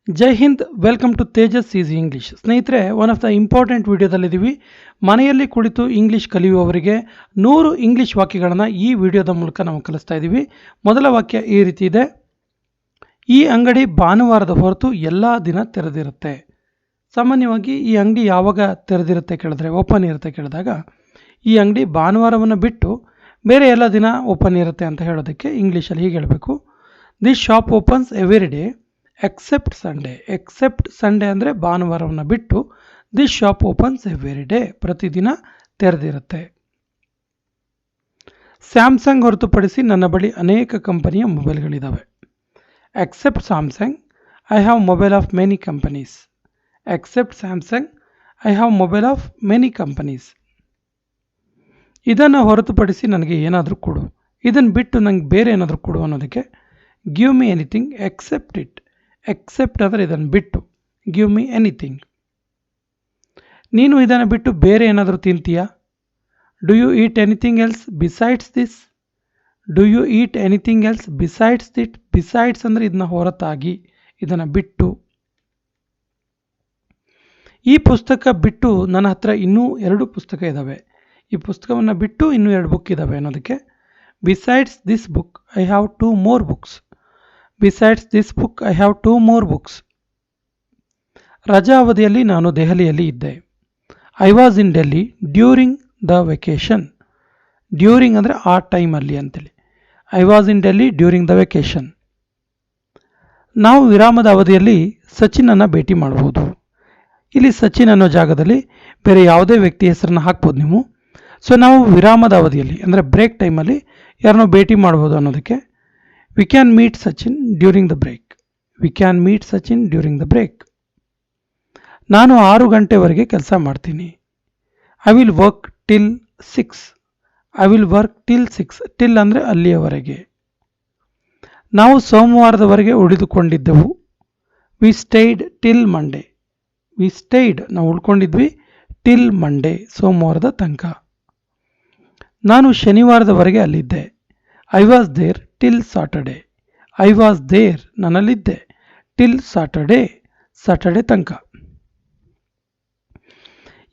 ಜೈ ಹಿಂದ್, welcome to Tejas easy English. ಸ್ನೇಹಿತರೆ, one of the important ವಿಡಿಯೋದಲ್ಲಿದ್ದೀವಿ. ಮನೆಯಲ್ಲಿ ಕುಳಿತು ಇಂಗ್ಲೀಷ್ ಕಲಿಯುವವರಿಗೆ 100 ಇಂಗ್ಲೀಷ್ ವಾಕ್ಯಗಳನ್ನು ಈ ವಿಡಿಯೋದ ಮೂಲಕ ನಾವು ಕಲಿಸ್ತಾ ಇದ್ದೀವಿ. ಮೊದಲ ವಾಕ್ಯ ಈ ರೀತಿ ಇದೆ: ಈ ಅಂಗಡಿ ಭಾನುವಾರದ ಹೊರತು ಎಲ್ಲ ದಿನ ತೆರೆದಿರುತ್ತೆ. ಸಾಮಾನ್ಯವಾಗಿ ಈ ಅಂಗಡಿ ಯಾವಾಗ ತೆರೆದಿರುತ್ತೆ ಕೇಳಿದ್ರೆ, ಓಪನ್ ಇರುತ್ತೆ ಕೇಳಿದಾಗ, ಈ ಅಂಗಡಿ ಭಾನುವಾರವನ್ನು ಬಿಟ್ಟು ಬೇರೆ ಎಲ್ಲ ದಿನ ಓಪನ್ ಇರುತ್ತೆ ಅಂತ ಹೇಳೋದಕ್ಕೆ ಇಂಗ್ಲೀಷಲ್ಲಿ ಹೀಗೆ ಹೇಳಬೇಕು: this shop opens every day except Sunday. Except Sunday ಅಂದರೆ ಭಾನುವಾರವನ್ನು ಬಿಟ್ಟು this shop opens every day, ಪ್ರತಿದಿನ ತೆರೆದಿರುತ್ತೆ. ಸ್ಯಾಮ್ಸಂಗ್ ಹೊರತುಪಡಿಸಿ ನನ್ನ ಬಳಿ ಅನೇಕ ಕಂಪನಿಯ ಮೊಬೈಲ್ಗಳಿದ್ದಾವೆ. Except Samsung I have mobile of many companies. Except Samsung I have mobile of many companies. ಇದನ್ನು ಹೊರತುಪಡಿಸಿ ನನಗೆ ಏನಾದರೂ ಕೊಡು, ಇದನ್ನು ಬಿಟ್ಟು ನನಗೆ ಬೇರೆ ಏನಾದರೂ ಕೊಡು ಅನ್ನೋದಕ್ಕೆ give me anything except it. Except ಅಂದರೆ ಇದನ್ನು ಬಿಟ್ಟು, ಗಿವ್ ಮಿ ಎನಿಥಿಂಗ್. ನೀನು ಇದನ್ನು ಬಿಟ್ಟು ಬೇರೆ ಏನಾದರೂ ತಿಂತೀಯಾ? Do you eat anything else besides this? Do you eat anything else besides that? Besides ಅಂದರೆ ಇದನ್ನ ಹೊರತಾಗಿ, ಇದನ್ನು ಬಿಟ್ಟು. ಈ ಪುಸ್ತಕ ಬಿಟ್ಟು ನನ್ನ ಹತ್ರ ಇನ್ನೂ 2 ಪುಸ್ತಕ ಇದ್ದಾವೆ. ಈ ಪುಸ್ತಕವನ್ನು ಬಿಟ್ಟು ಇನ್ನೂ 2 ಬುಕ್ ಇದ್ದಾವೆ ಅನ್ನೋದಕ್ಕೆ besides this book I have 2 more books. Besides this book I have 2 more books. ರಜಾ ಅವಧಿಯಲ್ಲಿ ನಾನು ದೆಹಲಿಯಲ್ಲಿ ಇದ್ದೆ. I was in Delhi during the vacation. During ಅಂದರೆ ಆ ಟೈಮಲ್ಲಿ ಅಂತೇಳಿ. I was in Delhi during the vacation. ನಾವು ವಿರಾಮದ ಅವಧಿಯಲ್ಲಿ ಸಚಿನನ್ನು ಭೇಟಿ ಮಾಡಬಹುದು. ಇಲ್ಲಿ ಸಚಿನ್ ಅನ್ನೋ ಜಾಗದಲ್ಲಿ ಬೇರೆ ಯಾವುದೇ ವ್ಯಕ್ತಿ ಹೆಸರನ್ನು ಹಾಕ್ಬೋದು ನೀವು. ಸೊ ನಾವು ವಿರಾಮದ ಅವಧಿಯಲ್ಲಿ ಅಂದರೆ ಬ್ರೇಕ್ ಟೈಮಲ್ಲಿ ಯಾರನ್ನೋ ಭೇಟಿ ಮಾಡ್ಬೋದು ಅನ್ನೋದಕ್ಕೆ we can meet Sachin during the break. We can meet Sachin during the break. ನಾನು 6 ಗಂಟೆವರೆಗೆ ಕೆಲಸ ಮಾಡ್ತೀನಿ. I will work till 6. I will work till 6. Till ಅಂದರೆ ಅಲ್ಲಿಯವರೆಗೆ. ನಾವು ಸೋಮವಾರದವರೆಗೆ ಉಳಿದುಕೊಂಡಿದ್ದೆವು. We stayed till Monday. We stayed ನಾವು ಉಳ್ಕೊಂಡಿದ್ವಿ ಟಿಲ್ ಮಂಡೇ, ಸೋಮವಾರದ ತನಕ. ನಾನು ಶನಿವಾರದವರೆಗೆ ಅಲ್ಲಿದ್ದೆ. I was there till Saturday. I was there ನಾನಲ್ಲಿದ್ದೆ ಟಿಲ್ ಸಾಟರ್ಡೆ, ಸಾಟರ್ಡೆ ತನಕ.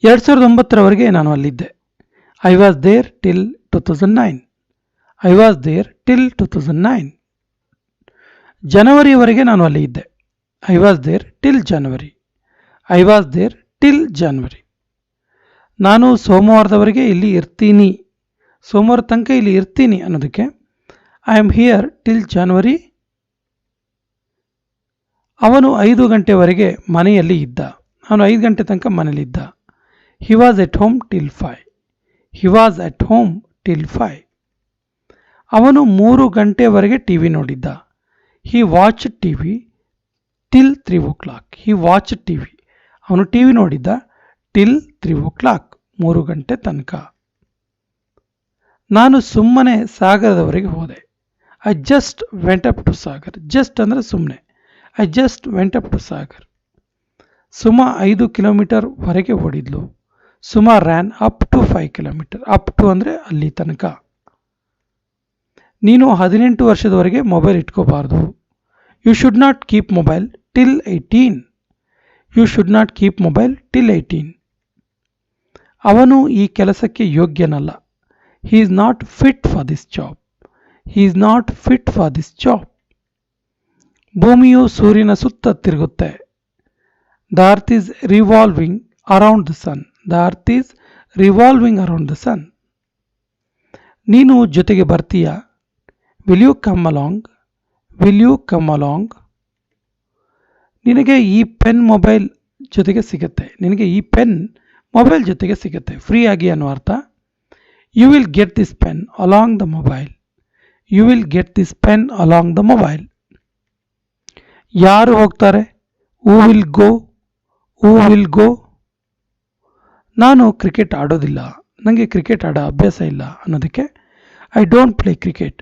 2009ರವರೆಗೆ ನಾನು ಅಲ್ಲಿದ್ದೆ. I was there till 2009. I was there till 2009. ಜನವರಿಯವರೆಗೆ ನಾನು ಅಲ್ಲಿ ಇದ್ದೆ. I was there till January. I was there till January. ನಾನು ಸೋಮವಾರದವರೆಗೆ ಇಲ್ಲಿ ಇರ್ತೀನಿ. ಸೋಮವಾರ ತನಕ ಇಲ್ಲಿ ಇರ್ತೀನಿ ಅನ್ನೋದಕ್ಕೆ I am here till January. ಅವನು 5 ಗಂಟೆವರೆಗೆ ಮನೆಯಲ್ಲಿ ಇದ್ದ. ಅವನು 5 ಗಂಟೆ ತನಕ ಮನೆಯಲ್ಲಿದ್ದ. He was at home till 5. He was at home till 5. ಅವನು 3 ಗಂಟೆವರೆಗೆ ಟಿ ವಿ ನೋಡಿದ್ದ. He watch T V till 3 o'clock. He watch T V. ಅವನು ಟಿ ವಿ ನೋಡಿದ್ದ ಟಿಲ್ 3 o'clock, 3 ಗಂಟೆ ತನಕ. ನಾನು ಸುಮ್ಮನೆ ಸಾಗರದವರೆಗೆ ಹೋದೆ. I just went up to Sagar. Just ಅಂದರೆ ಸುಮ್ಮನೆ. I just went up to Sagar. Suma 5 ಕಿಲೋಮೀಟರ್ವರೆಗೆ ಓಡಿದ್ಲು. Suma ran up to 5 kilometre. Up to ಅಂದರೆ ಅಲ್ಲಿ ತನಕ. ನೀನು 18 ವರ್ಷದವರೆಗೆ ಮೊಬೈಲ್ ಇಟ್ಕೋಬಾರ್ದು. You should not keep mobile till 18. You should not keep mobile till 18. ಅವನು ಈ ಕೆಲಸಕ್ಕೆ ಯೋಗ್ಯನಲ್ಲ. He is not fit for this job. He is not fit for this job. ಭೂಮಿಯು ಸೂರ್ಯನ ಸುತ್ತ ತಿರುಗುತ್ತೆ. The earth is revolving around the sun. The earth is revolving around the sun. ನೀನು ಜೊತೆಗೆ ಬರ್ತೀಯಾ? Will you come along? Will you come along? ನಿನಗೆ ಈ pen mobile ಜೊತೆಗೆ ಸಿಗುತ್ತೆ. ನಿನಗೆ ಈ ಪೆನ್ ಮೊಬೈಲ್ ಜೊತೆಗೆ ಸಿಗುತ್ತೆ ಫ್ರೀ ಆಗಿ ಅನ್ನೋ ಅರ್ಥ. You will get this pen along the mobile. You will get this pen along the mobile. ಯಾರು ಹೋಗ್ತಾರೆ? Who will go? Who will go? ನಾನು ಕ್ರಿಕೆಟ್ ಆಡೋದಿಲ್ಲ. ನನಗೆ ಕ್ರಿಕೆಟ್ ಆಡೋ ಅಭ್ಯಾಸ ಇಲ್ಲ ಅನ್ನೋದಕ್ಕೆ I don't play cricket.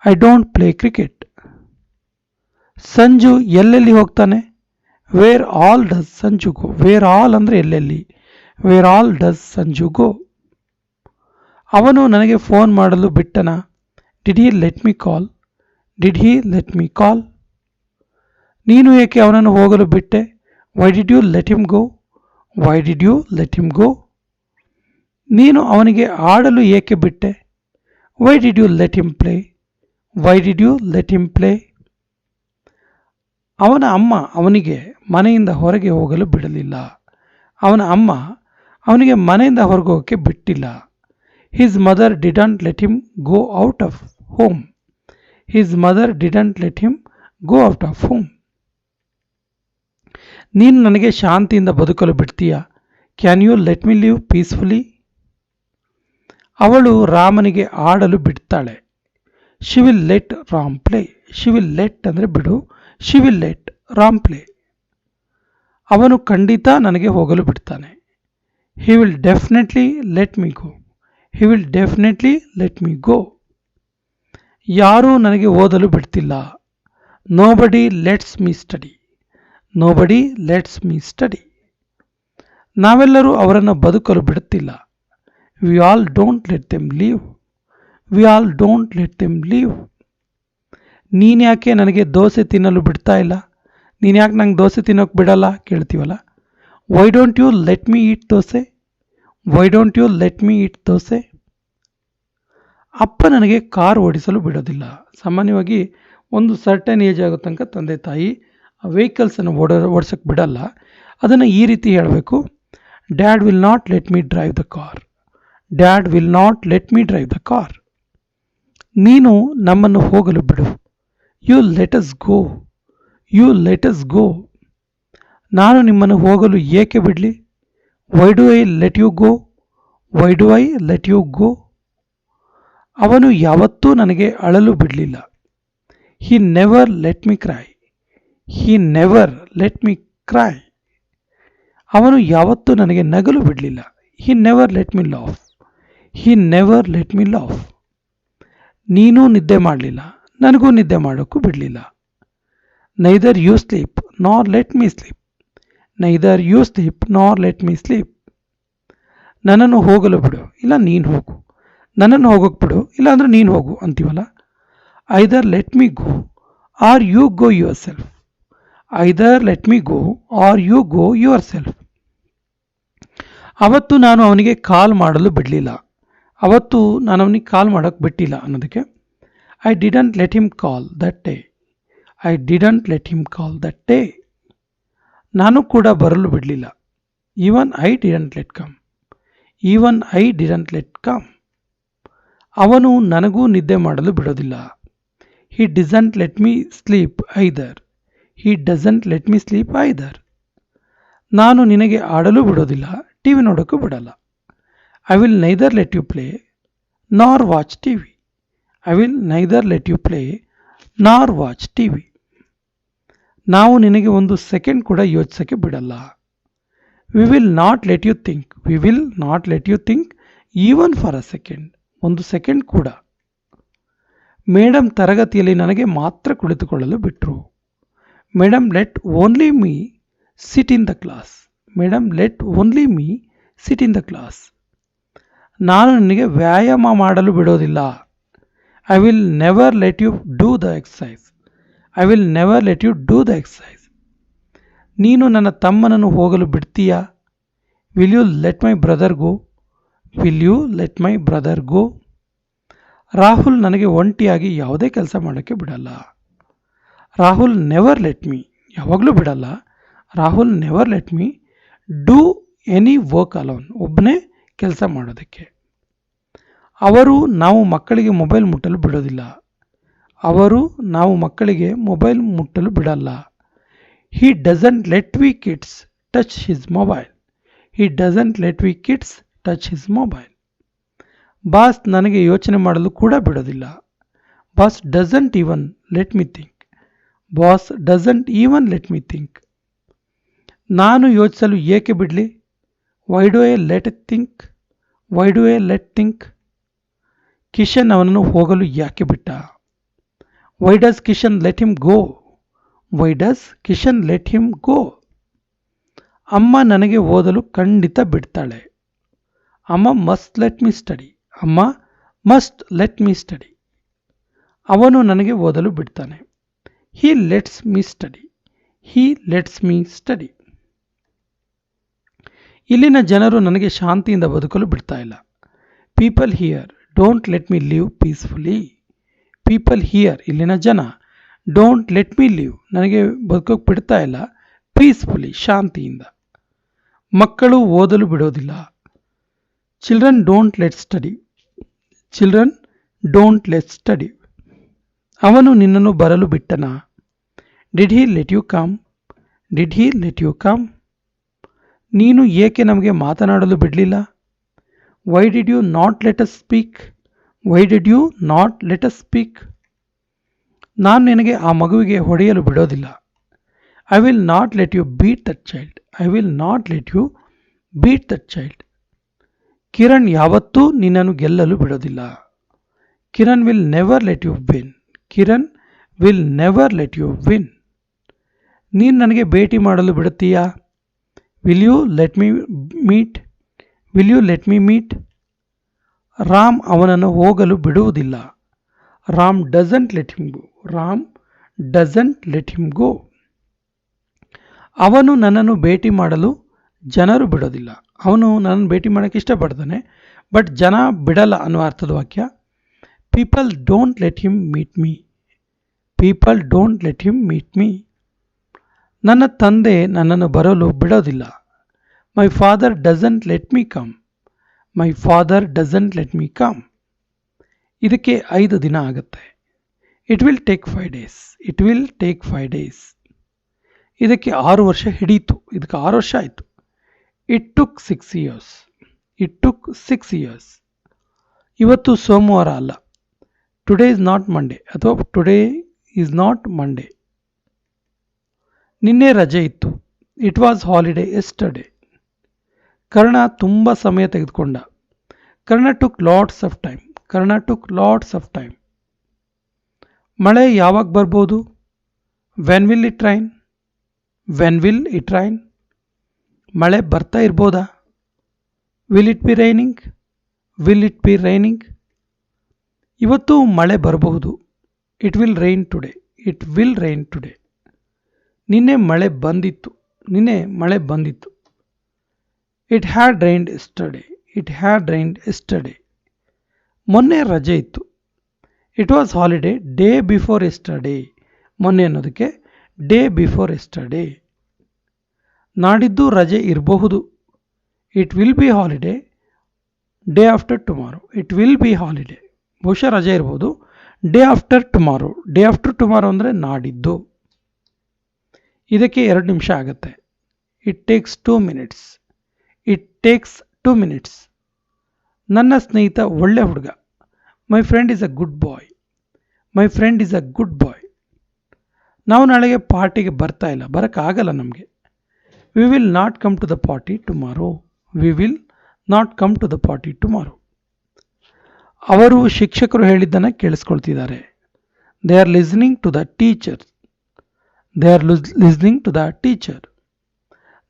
I don't play cricket. Sanju ಎಲ್ಲೆಲ್ಲಿ ಹೋಗ್ತಾನೆ? Where all does Sanju go? Where all ಅಂದರೆ ಎಲ್ಲೆಲ್ಲಿ. Where all does Sanju go? ಅವನು ನನಗೆ ಫೋನ್ ಮಾಡಲು ಬಿಟ್ಟನ? Did he let me call? Did he let me call? ನೀನು ಏಕೆ ಅವನನ್ನು ಹೋಗಲು ಬಿಟ್ಟೆ? Why did you let him go? Why did you let him go? ನೀನು ಅವನಿಗೆ ಆಡಲು ಏಕೆ ಬಿಟ್ಟೆ? Why did you let him play? Why did you let him play? ಅವನ ಅಮ್ಮ ಅವನಿಗೆ ಮನೆಯಿಂದ ಹೊರಗೆ ಹೋಗಲು ಬಿಡಲಿಲ್ಲ. ಅವನ ಅಮ್ಮ ಅವನಿಗೆ ಮನೆಯಿಂದ ಹೊರಗೆ ಹೋಗೋಕ್ಕೆ ಬಿಟ್ಟಿಲ್ಲ. His mother didn't let him go out of home. His mother didn't let him go out of home. ನೀನು ನನಗೆ ಶಾಂತಿಯಿಂದ ಬದುಕಲು ಬಿಡ್ತೀಯಾ? Can you let me live peacefully? ಅವಳು ರಾಮನಿಗೆ ಆಡಲು ಬಿಡ್ತಾಳೆ. She will let Ram play. She will let ಅಂದರೆ ಬಿಡು. She will let Ram play. ಅವನು ಖಂಡಿತ ನನಗೆ ಹೋಗಲು ಬಿಡ್ತಾನೆ. He will definitely let me go. He will definitely let me go. ಯಾರೂ ನನಗೆ ಓದಲು ಬಿಡ್ತಿಲ್ಲ. Nobody lets me study. Nobody lets me study. ನಾವೆಲ್ಲರೂ ಅವರನ್ನು ಬದುಕಲು ಬಿಡುತ್ತಿಲ್ಲ. We all don't let them live. We all don't let them live. ನೀನ್ಯಾಕೆ ನನಗೆ ದೋಸೆ ತಿನ್ನಲು ಬಿಡ್ತಾ ಇಲ್ಲ? ನೀನು ಯಾಕೆ ನಂಗೆ ದೋಸೆ ತಿನ್ನೋಕೆ ಬಿಡಲ್ಲ ಕೇಳ್ತೀವಲ್ಲ. Why don't you let me eat dosa? Why don't you let me eat dosa? ಅಪ್ಪ ನನಗೆ ಕಾರ್ ಓಡಿಸಲು ಬಿಡೋದಿಲ್ಲ. ಸಾಮಾನ್ಯವಾಗಿ ಒಂದು ಸರ್ಟನ್ ಏಜ್ ಆಗೋ ತನಕ ತಂದೆ ತಾಯಿ ವೆಹಿಕಲ್ಸನ್ನು ಓಡಿಸೋಕ್ಕೆ ಬಿಡಲ್ಲ. ಅದನ್ನು ಈ ರೀತಿ ಹೇಳಬೇಕು. Dad will not let me drive the car. Dad will not let me drive the car. ನೀನು ನಮ್ಮನ್ನು ಹೋಗಲು ಬಿಡು. You let us go. You let us go. ನಾನು ನಿಮ್ಮನ್ನು ಹೋಗಲು ಏಕೆ ಬಿಡಲಿ? Why do I let you go? Why do I let you go? ಅವನು ಯಾವತ್ತೂ ನನಗೆ ಅಳಲು ಬಿಡಲಿಲ್ಲ. He never let me cry. He never let me cry. ಅವನು ಯಾವತ್ತೂ ನನಗೆ ನಗಲು ಬಿಡಲಿಲ್ಲ. He never let me laugh. He never let me laugh. ನೀನೂ ನಿದ್ದೆ ಮಾಡಲಿಲ್ಲ, ನನಗೂ ನಿದ್ದೆ ಮಾಡೋಕ್ಕೂ ಬಿಡಲಿಲ್ಲ. Neither you sleep nor let me sleep. Neither you sleep nor let me sleep. ನನ್ನನ್ನು ಹೋಗಲು ಬಿಡು, ಇಲ್ಲ ನೀನು ಹೋಗು. ನನ್ನನ್ನು ಹೋಗೋಕ್ಕೆ ಬಿಡು, ಇಲ್ಲ ಅಂದರೆ ನೀನು ಹೋಗು ಅಂತೀವಲ್ಲ. Either let me go or you go yourself. Either let me go or you go yourself. ಅವತ್ತು ನಾನು ಅವನಿಗೆ ಕಾಲ್ ಮಾಡಲು ಬಿಡಲಿಲ್ಲ. ಅವತ್ತು ನಾನು ಅವನಿಗೆ ಕಾಲ್ ಮಾಡೋಕ್ಕೆ ಬಿಟ್ಟಿಲ್ಲ ಅನ್ನೋದಕ್ಕೆ I didn't let him call that day. I didn't let him call that day. ನಾನು ಕೂಡ ಬರಲು ಬಿಡಲಿಲ್ಲ. Even I didn't let come. Even I didn't let come. ಅವನು ನನಗೂ ನಿದ್ದೆ ಮಾಡಲು ಬಿಡೋದಿಲ್ಲ. He doesn't let me sleep either. He doesn't let me sleep either. ನಾನು ನಿನಗೆ ಆಡಲು ಬಿಡೋದಿಲ್ಲ, ಟಿ ವಿ ನೋಡೋಕ್ಕೂ ಬಿಡಲ್ಲ. I will neither let you play nor watch T V. I will neither let you play nor watch T V. ನಾವು ನಿನಗೆ ಒಂದು second ಕೂಡ ಯೋಚಿಸೋಕ್ಕೆ ಬಿಡಲ್ಲ. We will not let you think. We will not let you think even for a second. ಒಂದು second ಕೂಡ. Madam ತರಗತಿಯಲ್ಲಿ ನನಗೆ ಮಾತ್ರ ಕುಳಿತುಕೊಳ್ಳಲು ಬಿಟ್ಟರು. Madam let only me sit in the class. Madam let only me sit in the class. ನಾನು ನಿನಗೆ ವ್ಯಾಯಾಮ ಮಾಡಲು ಬಿಡೋದಿಲ್ಲ. I will never let you do the exercise. I will never let you do the exercise. ನೀನು ನನ್ನ ತಮ್ಮನನ್ನು ಹೋಗಲು ಬಿಡ್ತೀಯಾ? Will you let my brother go? Will you let my brother go? Rahul ನನಗೆ ಒಂಟಿಯಾಗಿ ಯಾವುದೇ ಕೆಲಸ ಮಾಡೋಕ್ಕೆ ಬಿಡಲ್ಲ. Rahul never let me. ಯಾವಾಗಲೂ ಬಿಡಲ್ಲ. Rahul never let me do any work alone. ಒಬ್ಬನೇ ಕೆಲಸ ಮಾಡೋದಕ್ಕೆ. ಅವರು ನಾವು ಮಕ್ಕಳಿಗೆ ಮೊಬೈಲ್ ಮುಟ್ಟಲು ಬಿಡೋದಿಲ್ಲ. ಅವರು ನಾವು ಮಕ್ಕಳಿಗೆ ಮೊಬೈಲ್ ಮುಟ್ಟಲು ಬಿಡಲ್ಲ. He doesn't let we kids touch his mobile. He doesn't let we kids touch his mobile. Boss ನನಗೆ ಯೋಚನೆ ಮಾಡಲು ಕೂಡ ಬಿಡೋದಿಲ್ಲ. Boss doesn't even let me think. Boss doesn't even let me think. ನಾನು ಯೋಚಿಸಲು ಏಕೆ ಬಿಡಲಿ? Why do I let think? Why do I let think? Kishan ಅವನನ್ನು ಹೋಗಲು ಯಾಕೆ ಬಿಟ್ಟ? Why does Kishan let him go? Why does Kishan let him go? ಅಮ್ಮ ನನಗೆ ಓದಲು ಖಂಡಿತ ಬಿಡ್ತಾಳೆ. ಅಮ್ಮ ಮಸ್ಟ್ ಲೆಟ್ ಮಿ ಸ್ಟಡಿ. ಅಮ್ಮ ಮಸ್ಟ್ ಲೆಟ್ ಮಿ ಸ್ಟಡಿ. ಅವನು ನನಗೆ ಓದಲು ಬಿಡ್ತಾನೆ. He lets me study. He lets me study. ಇಲ್ಲಿನ ಜನರು ನನಗೆ ಶಾಂತಿಯಿಂದ ಬದುಕಲು ಬಿಡ್ತಾ ಇಲ್ಲ. People here don't let me live peacefully. People here ಇಲ್ಲಿನ ಜನ ಡೋಂಟ್ ಲೆಟ್ ಮಿ ಲಿವ್ ನನಗೆ ಬದುಕೋಕೆ ಬಿಡ್ತಾ ಇಲ್ಲ ಪೀಸ್ಫುಲಿ ಶಾಂತಿಯಿಂದ. ಮಕ್ಕಳು ಓದಲು ಬಿಡೋದಿಲ್ಲ. Children don't let study. Children don't let study. ಅವನು ನಿನ್ನನ್ನು ಬರಲು ಬಿಟ್ಟನಾ? Did he let you come? Did he let you come? ನೀನು ಏಕೆ ನಮಗೆ ಮಾತನಾಡಲು ಬಿಡಲಿಲ್ಲ? Why did you not let us speak? Why did you not let us speak? ನಾನು ನಿನಗೆ ಆ ಮಗುವಿಗೆ ಹೊಡೆಯಲು ಬಿಡೋದಿಲ್ಲ. I will not let you beat that child. I will not let you beat that child. Kiran ಯಾವತ್ತೂ ನಿನ್ನನ್ನು ಗೆಲ್ಲಲು ಬಿಡೋದಿಲ್ಲ. Kiran will never let you win. Kiran will never let you win. ನೀನು ನನಗೆ ಭೇಟಿ ಮಾಡಲು ಬಿಡುತ್ತೀಯಾ? Will you let me meet? Will you let me meet? Ram ಅವನನ್ನು ಹೋಗಲು ಬಿಡುವುದಿಲ್ಲ. Ram doesn't let him go. Ram doesn't let him go. ಅವನು ನನ್ನನ್ನು ಭೇಟಿ ಮಾಡಲು ಜನರು ಬಿಡೋದಿಲ್ಲ. ಅವನು ನನ್ನನ್ನು ಭೇಟಿ ಮಾಡೋಕ್ಕೆ ಇಷ್ಟಪಡ್ತಾನೆ, ಬಟ್ ಜನ ಬಿಡಲ್ಲ ಅನ್ನೋ ಅರ್ಥದ ವಾಕ್ಯ. People don't let him meet me. People don't let him meet me. ನನ್ನ ತಂದೆ ನನ್ನನ್ನು ಬರಲು ಬಿಡೋದಿಲ್ಲ. My father doesn't let me come. My father doesn't let me come. ಇದಕ್ಕೆ 5 ದಿನ ಆಗುತ್ತೆ. It will take 5 days. It will take 5 days. ಇದಕ್ಕೆ 6 ವರ್ಷ ಹಿಡೀತು. ಇದಕ್ಕೆ 6 ವರ್ಷ ಆಯಿತು. It took 6 years. It took 6 years. ಇವತ್ತು ಸೋಮವಾರ ಅಲ್ಲ. ಟುಡೇ ಇಸ್ ನಾಟ್ ಮಂಡೇ ಅಥವಾ ಟುಡೇ ಈಸ್ ನಾಟ್ ಮಂಡೇ. ನಿನ್ನೆ ರಜೆ ಇತ್ತು. It was holiday yesterday. Karna ತುಂಬ ಸಮಯ ತೆಗೆದುಕೊಂಡ. Karna took lots of time. Karna took lots of time. ಮಳೆ ಯಾವಾಗ ಬರ್ಬೋದು? When will it rain? When will it rain? ಮಳೆ ಬರ್ತಾ ಇರ್ಬೋದಾ? Will it be raining? Will it be raining? ಇವತ್ತು ಮಳೆ ಬರಬಹುದು. It will rain today. It will rain today. ನಿನ್ನೆ ಮಳೆ ಬಂದಿತ್ತು. ನಿನ್ನೆ ಮಳೆ ಬಂದಿತ್ತು. It had rained yesterday. It had rained yesterday. ಮೊನ್ನೆ ರಜೆ ಇತ್ತು. It was holiday day before yesterday. ಮೊನ್ನೆ ಅನ್ನೋದಕ್ಕೆ ಡೇ ಬಿಫೋರ್ ಎಸ್ಟರ್ಡೇ. ನಾಡಿದ್ದು ರಜೆ ಇರಬಹುದು. It will be holiday day after tomorrow. It will be holiday. ಬಹುಶಃ ರಜೆ ಇರ್ಬೋದು. Day after tomorrow. Day after tomorrow ಅಂದರೆ ನಾಡಿದ್ದು. ಇದಕ್ಕೆ 2 ನಿಮಿಷ ಆಗುತ್ತೆ. It takes 2 minutes. It takes 2 minutes. ನನ್ನ ಸ್ನೇಹಿತ ಒಳ್ಳೆ ಹುಡುಗ. My friend is a good boy. My friend is a good ಬಾಯ್. ನಾವು ನಾಳೆಗೆ ಪಾರ್ಟಿಗೆ ಬರ್ತಾ ಇಲ್ಲ. ಬರೋಕ್ಕಾಗಲ್ಲ ನಮಗೆ. We will not come to the party tomorrow. We will not come to the party tomorrow. ಅವರು ಶಿಕ್ಷಕರು ಹೇಳಿದ್ದನ್ನು ಕೇಳಿಸ್ಕೊಳ್ತಿದ್ದಾರೆ. They are listening to the teacher. They are listening to the teacher.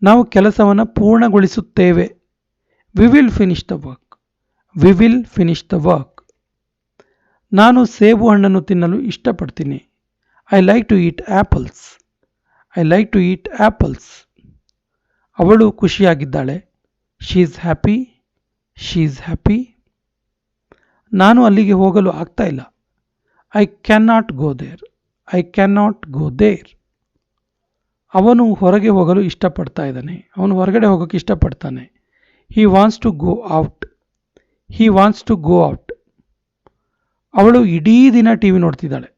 ನಾವು ಕೆಲಸವನ್ನು ಪೂರ್ಣಗೊಳಿಸುತ್ತೇವೆ. We will finish the work. We will finish the work. ನಾನು ಸೇಬು ಹಣ್ಣನ್ನು ತಿನ್ನಲು ಇಷ್ಟಪಡ್ತೀನಿ. I like to eat apples. I like to eat apples. ಅವಳು ಖುಷಿಯಾಗಿದ್ದಾಳೆ. She is happy. She is happy. ನಾನು ಅಲ್ಲಿಗೆ ಹೋಗಲು ಆಗ್ತಾ ಇಲ್ಲ. I can not go there. I can not go there. ಅವನು ಹೊರಗೆ ಹೋಗಲು ಇಷ್ಟಪಡ್ತಾ ಇದ್ದಾನೆ. ಅವನು ಹೊರಗಡೆ ಹೋಗೋಕ್ಕೆ ಇಷ್ಟಪಡ್ತಾನೆ. He wants to go out. He wants to go out. ಅವಳು ಇಡೀ ದಿನ ಟಿ ವಿ ನೋಡ್ತಿದ್ದಾಳೆ.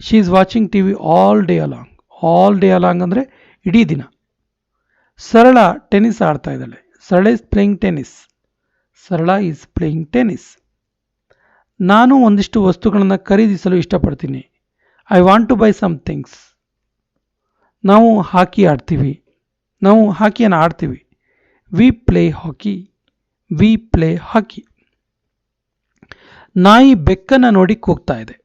She is watching T V all day along. All day along ಅಂದರೆ ಇಡೀ ದಿನ. ಸರಳ ಟೆನ್ನಿಸ್ ಆಡ್ತಾ ಇದ್ದಾಳೆ. Sarala is playing tennis. Sarala is playing tennis. ನಾನು ಒಂದಿಷ್ಟು ವಸ್ತುಗಳನ್ನು ಖರೀದಿಸಲು ಇಷ್ಟಪಡ್ತೀನಿ. I want to buy some things. ನಾವು ಹಾಕಿ ಆಡ್ತೀವಿ. ನಾವು ಹಾಕಿಯನ್ನು ಆಡ್ತೀವಿ. We play hockey. We play hockey. ನಾಯಿ ಬೆಕ್ಕನ್ನು ನೋಡಿ ಕೂಗ್ತಾ ಇದೆ.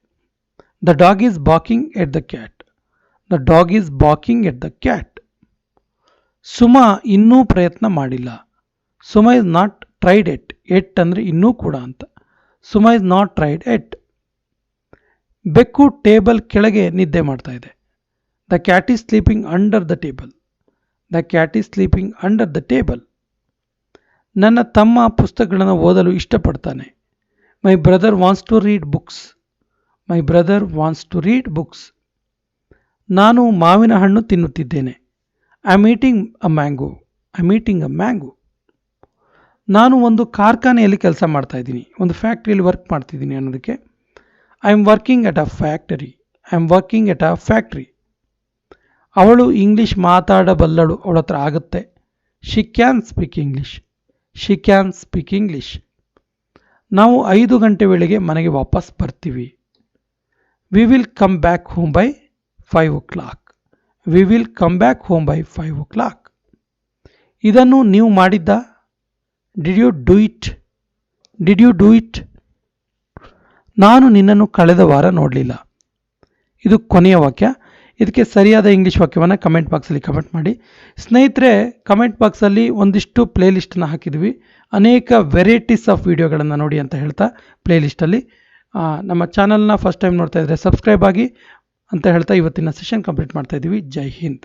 The dog is barking at the cat. The dog is barking at the cat. Suma ಇನ್ನೂ ಪ್ರಯತ್ನ ಮಾಡಿಲ್ಲ. Suma is not tried yet. Yet ಅಂದರೆ ಇನ್ನೂ ಕೂಡ ಅಂತ. Suma is not tried yet. ಬೆಕ್ಕು ಟೇಬಲ್ ಕೆಳಗೆ ನಿದ್ದೆ ಮಾಡ್ತಾ ಇದೆ. The cat is sleeping under the table. The cat is sleeping under the table. ನನ್ನ ತಮ್ಮ ಪುಸ್ತಕಗಳನ್ನು ಓದಲು ಇಷ್ಟಪಡ್ತಾನೆ. My brother wants to read books. My brother wants to read books. ನಾನು ಮಾವಿನ ಹಣ್ಣು ತಿನ್ನುತ್ತಿದ್ದೇನೆ. I am eating a mango. I am eating a mango. ನಾನು ಒಂದು ಕಾರ್ಖಾನೆಯಲ್ಲಿ ಕೆಲಸ ಮಾಡ್ತಾ ಇದ್ದೀನಿ, ಒಂದು ಫ್ಯಾಕ್ಟ್ರಿಯಲ್ಲಿ ವರ್ಕ್ ಮಾಡ್ತಿದ್ದೀನಿ ಅನ್ನೋದಕ್ಕೆ I am working at a factory. I am working at a factory. ಅವಳು ಇಂಗ್ಲೀಷ್ ಮಾತಾಡಬಲ್ಲಳು, ಅವಳ ಹತ್ರ ಆಗುತ್ತೆ. She can speak English. She can speak English. ನಾವು 5 ಗಂಟೆ ವೇಳೆಗೆ ಮನೆಗೆ ವಾಪಸ್ ಬರ್ತೀವಿ. We will come back home by 5 o'clock. We will come back home by 5 o'clock. ಇದನ್ನು ನೀವು ಮಾಡಿದ್ದ? Did you do it? Did you do it? ನಾನು ನಿನ್ನನ್ನು ಕಳೆದ ವಾರ ನೋಡಲಿಲ್ಲ. ಇದು ಕೊನೆಯ ವಾಕ್ಯ. ಇದಕ್ಕೆ ಸರಿಯಾದ ಇಂಗ್ಲೀಷ್ ವಾಕ್ಯವನ್ನು ಕಮೆಂಟ್ ಬಾಕ್ಸಲ್ಲಿ ಕಮೆಂಟ್ ಮಾಡಿ. ಸ್ನೇಹಿತರೆ, ಕಮೆಂಟ್ ಬಾಕ್ಸಲ್ಲಿ ಒಂದಿಷ್ಟು ಪ್ಲೇಲಿಸ್ಟನ್ನು ಹಾಕಿದ್ವಿ. ಅನೇಕ ವೆರೈಟೀಸ್ ಆಫ್ ವಿಡಿಯೋಗಳನ್ನು ನೋಡಿ ಅಂತ ಹೇಳ್ತಾ ಪ್ಲೇಲಿಸ್ಟಲ್ಲಿ ನಮ್ಮ ಚಾನಲ್ನ ಫಸ್ಟ್ ಟೈಮ್ ನೋಡ್ತಾ ಇದ್ದರೆ ಸಬ್ಸ್ಕ್ರೈಬ್ ಆಗಿ ಅಂತ ಹೇಳ್ತಾ ಇವತ್ತಿನ ಸೆಷನ್ ಕಂಪ್ಲೀಟ್ ಮಾಡ್ತಾ ಇದ್ದೀವಿ. ಜೈ ಹಿಂದ್.